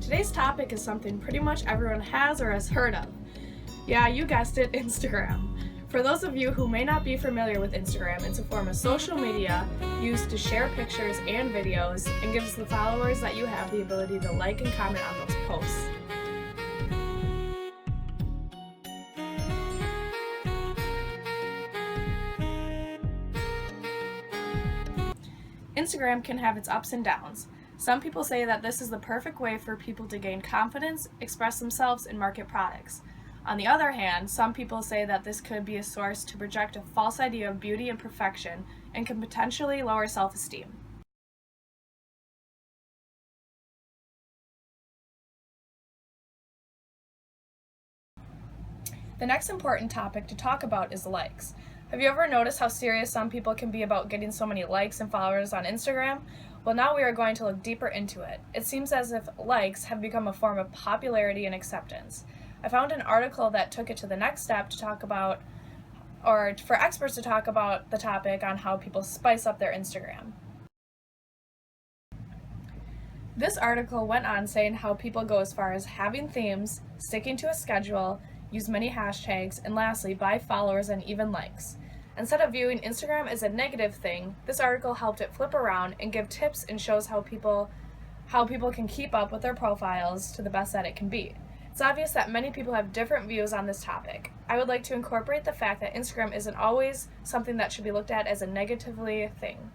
Today's topic is something pretty much everyone has or has heard of. Yeah, you guessed it, Instagram. For those of you who may not be familiar with Instagram, it's a form of social media used to share pictures and videos and gives the followers that you have the ability to like and comment on those posts. Instagram can have its ups and downs. Some people say that this is the perfect way for people to gain confidence, express themselves, and market products. On the other hand, some people say that this could be a source to project a false idea of beauty and perfection and can potentially lower self-esteem. The next important topic to talk about is likes. Have you ever noticed how serious some people can be about getting so many likes and followers on Instagram? Well, now we are going to look deeper into it. It seems as if likes have become a form of popularity and acceptance. I found an article that took it to the next step to talk about, or for experts to talk about the topic on how people spice up their Instagram. This article went on saying how people go as far as having themes, sticking to a schedule, use many hashtags, and lastly, buy followers and even likes. Instead of viewing Instagram as a negative thing, this article helped it flip around and give tips and shows how people can keep up with their profiles to the best that it can be. It's obvious that many people have different views on this topic. I would like to incorporate the fact that Instagram isn't always something that should be looked at as a negatively thing.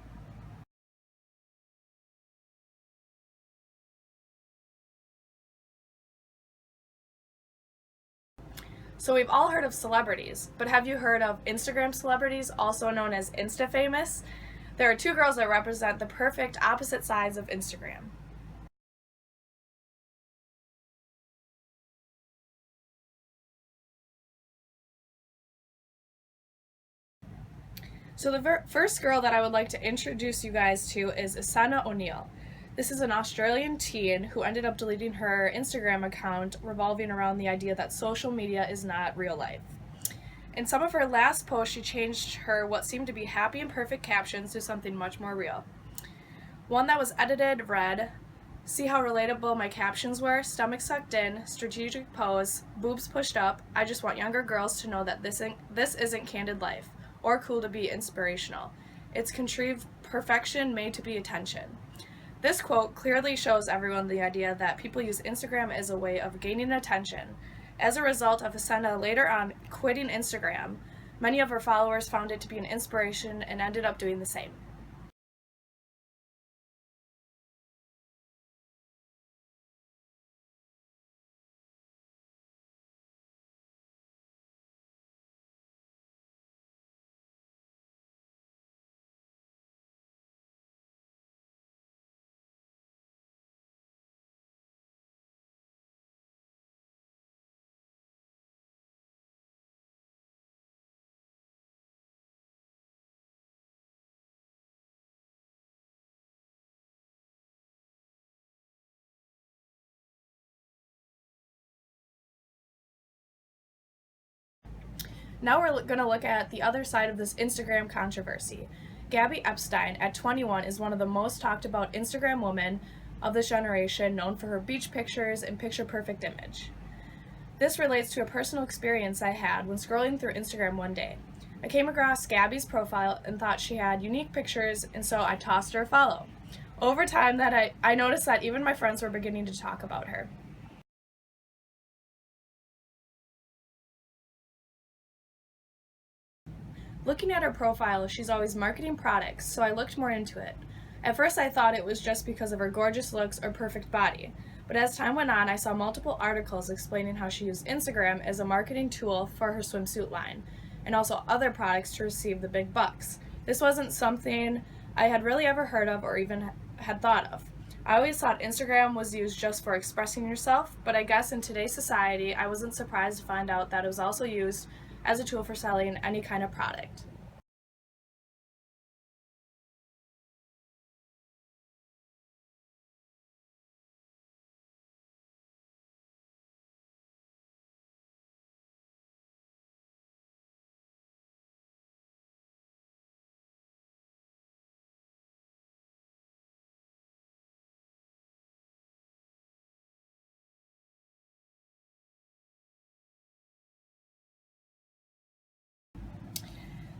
So we've all heard of celebrities, but have you heard of Instagram celebrities, also known as Insta-famous? There are two girls that represent the perfect opposite sides of Instagram. So the first girl that I would like to introduce you guys to is Asana O'Neill. This is an Australian teen who ended up deleting her Instagram account revolving around the idea that social media is not real life. In some of her last posts, she changed her what seemed to be happy and perfect captions to something much more real. One that was edited read, "See how relatable my captions were? Stomach sucked in, strategic pose, boobs pushed up. I just want younger girls to know that this isn't candid life, or cool to be inspirational. It's contrived perfection made to be attention." This quote clearly shows everyone the idea that people use Instagram as a way of gaining attention. As a result of Asena later on quitting Instagram, many of her followers found it to be an inspiration and ended up doing the same. Now we're going to look at the other side of this Instagram controversy. Gabby Epstein, at 21, is one of the most talked about Instagram women of this generation, known for her beach pictures and picture-perfect image. This relates to a personal experience I had when scrolling through Instagram one day. I came across Gabby's profile and thought she had unique pictures, and so I tossed her a follow. Over time, I noticed that even my friends were beginning to talk about her. Looking at her profile, she's always marketing products, so I looked more into it. At first I thought it was just because of her gorgeous looks or perfect body, but as time went on I saw multiple articles explaining how she used Instagram as a marketing tool for her swimsuit line, and also other products to receive the big bucks. This wasn't something I had really ever heard of or even had thought of. I always thought Instagram was used just for expressing yourself, but I guess in today's society I wasn't surprised to find out that it was also used as a tool for selling any kind of product.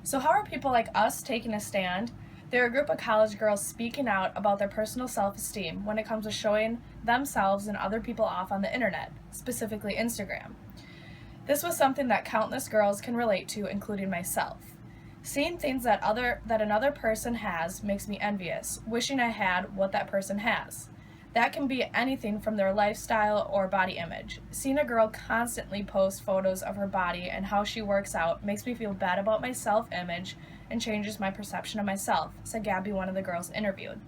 So how are people like us taking a stand? They're a group of college girls speaking out about their personal self-esteem when it comes to showing themselves and other people off on the internet, specifically Instagram. This was something that countless girls can relate to, including myself. Seeing things that another person has makes me envious, wishing I had what that person has. That can be anything from their lifestyle or body image. Seeing a girl constantly post photos of her body and how she works out makes me feel bad about my self-image and changes my perception of myself, said Gabby, one of the girls interviewed.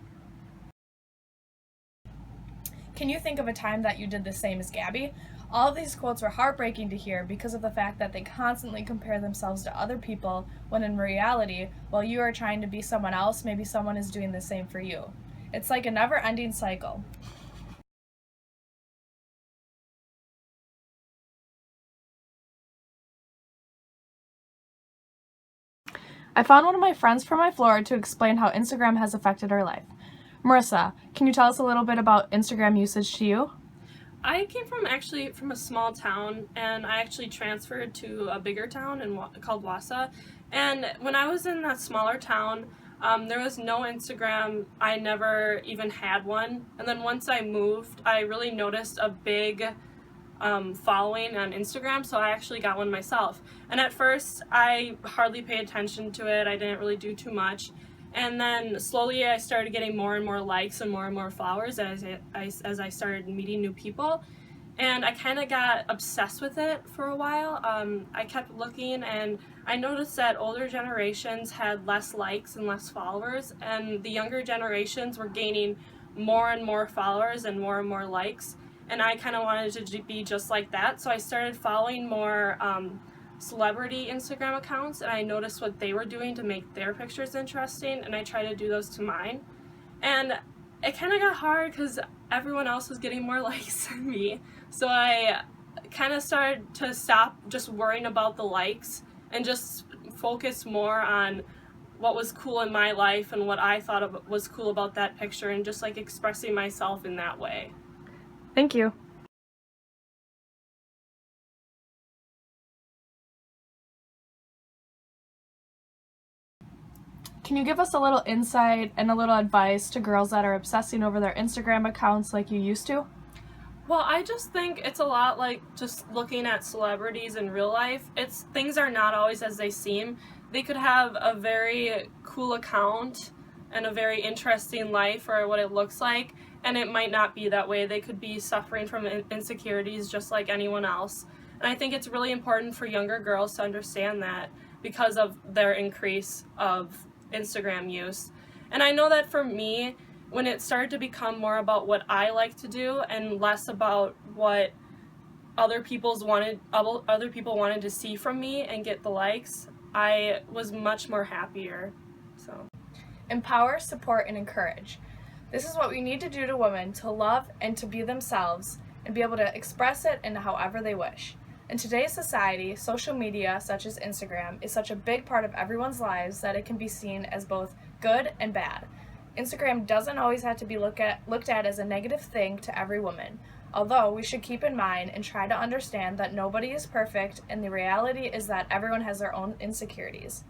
Can you think of a time that you did the same as Gabby? All of these quotes were heartbreaking to hear because of the fact that they constantly compare themselves to other people when in reality, while you are trying to be someone else, maybe someone is doing the same for you. It's like a never-ending cycle. I found one of my friends from my floor to explain how Instagram has affected her life. Marissa, can you tell us a little bit about Instagram usage to you? I came from a small town, and I actually transferred to a bigger town called Wausau. And when I was in that smaller town, there was no Instagram. I never even had one. And then once I moved, I really noticed a big following on Instagram, so I actually got one myself. And at first, I hardly paid attention to it. I didn't really do too much. And then slowly I started getting more and more likes and more followers as I started meeting new people. And I kind of got obsessed with it for a while. I kept looking, and I noticed that older generations had less likes and less followers, and the younger generations were gaining more and more followers and more likes. And I kind of wanted to be just like that, so I started following more celebrity Instagram accounts, and I noticed what they were doing to make their pictures interesting, and I tried to do those to mine. And it kind of got hard because everyone else was getting more likes than me, so I kind of started to stop just worrying about the likes and just focus more on what was cool in my life and what I thought was cool about that picture, and just like expressing myself in that way. Thank you. Can you give us a little insight and a little advice to girls that are obsessing over their Instagram accounts like you used to? Well, I just think it's a lot like just looking at celebrities in real life. Things are not always as they seem. They could have a very cool account and a very interesting life or what it looks like, and it might not be that way. They could be suffering from insecurities just like anyone else. And I think it's really important for younger girls to understand that because of their increase of Instagram use. And I know that for me, when it started to become more about what I like to do and less about what other people wanted to see from me and get the likes, I was much more happier. So Empower, support, and encourage. This is what we need to do to women to love and to be themselves and be able to express it in however they wish. In today's society, social media, such as Instagram, is such a big part of everyone's lives that it can be seen as both good and bad. Instagram doesn't always have to be looked at as a negative thing to every woman, although we should keep in mind and try to understand that nobody is perfect, and the reality is that everyone has their own insecurities.